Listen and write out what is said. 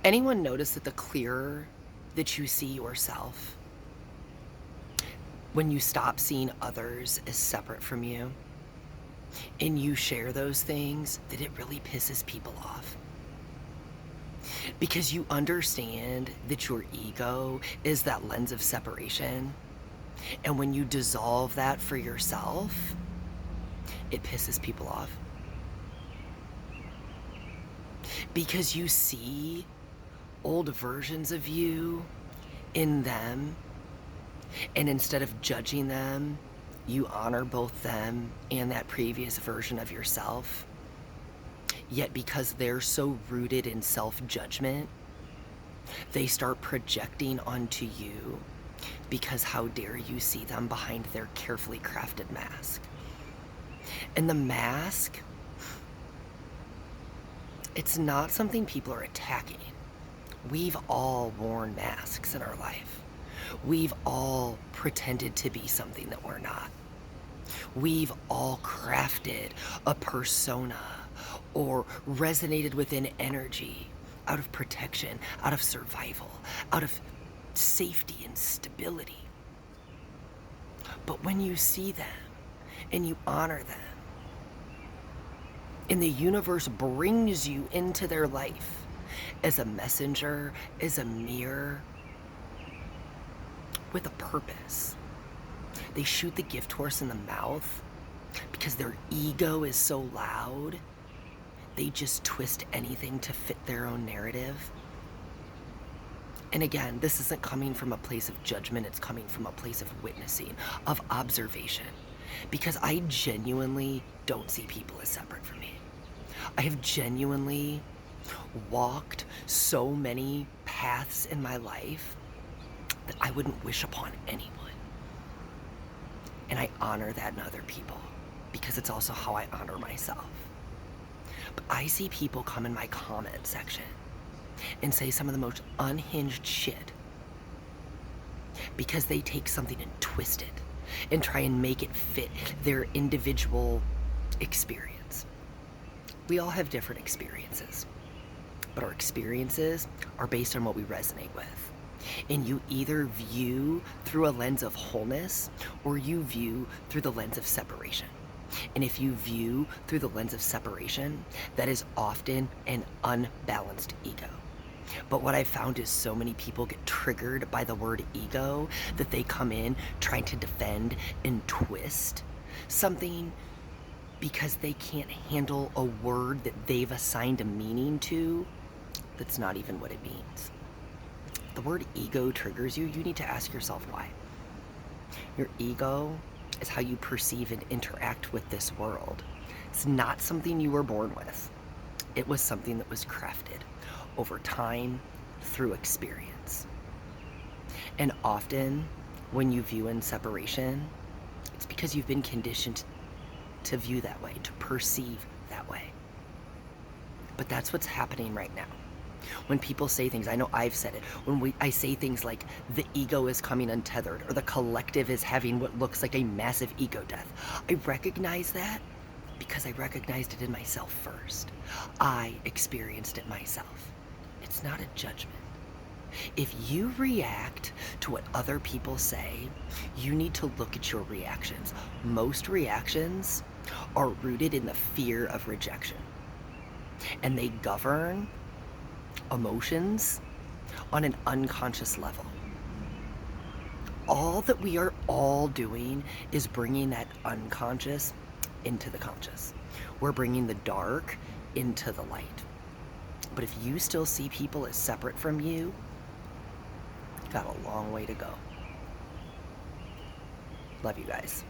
Anyone notice that the clearer that you see yourself, when you stop seeing others as separate from you and you share those things, that it really pisses people off? Because you understand that your ego is that lens of separation. And when you dissolve that for yourself, it pisses people off. Because you see old versions of you in them, and instead of judging them, you honor both them and that previous version of yourself. Yet because they're so rooted in self-judgment, they start projecting onto you, because how dare you see them behind their carefully crafted mask. And the mask, it's not something people are attacking. We've all worn masks in our life. We've all pretended to be something that we're not. We've all crafted a persona or resonated with an energy out of protection, out of survival, out of safety and stability. But when you see them and you honor them, and the universe brings you into their life as a messenger, as a mirror, with a purpose. They shoot the gift horse in the mouth because their ego is so loud. They just twist anything to fit their own narrative. And again, this isn't coming from a place of judgment, it's coming from a place of witnessing, of observation. Because I genuinely don't see people as separate from me. I have genuinely walked so many paths in my life that I wouldn't wish upon anyone. And I honor that in other people, because it's also how I honor myself. But I see people come in my comment section and say some of the most unhinged shit because they take something and twist it and try and make it fit their individual experience. We all have different experiences, but our experiences are based on what we resonate with. And you either view through a lens of wholeness or you view through the lens of separation. And if you view through the lens of separation, that is often an unbalanced ego. But what I've found is so many people get triggered by the word ego that they come in trying to defend and twist something because they can't handle a word that they've assigned a meaning to that's not even what it means. The word ego triggers you, you need to ask yourself why. Your ego is how you perceive and interact with this world. It's not something you were born with. It was something that was crafted over time through experience. And often when you view in separation, it's because you've been conditioned to view that way, to perceive that way. But that's what's happening right now. When people say things, I know I've said it, when I say things like the ego is coming untethered or the collective is having what looks like a massive ego death, I recognize that because I recognized it in myself first. I experienced it myself. It's not a judgment. If you react to what other people say, you need to look at your reactions. Most reactions are rooted in the fear of rejection, and they govern emotions on an unconscious level. All that we are all doing is bringing that unconscious into the conscious. We're bringing the dark into the light. But if you still see people as separate from you, you've got a long way to go. Love you guys.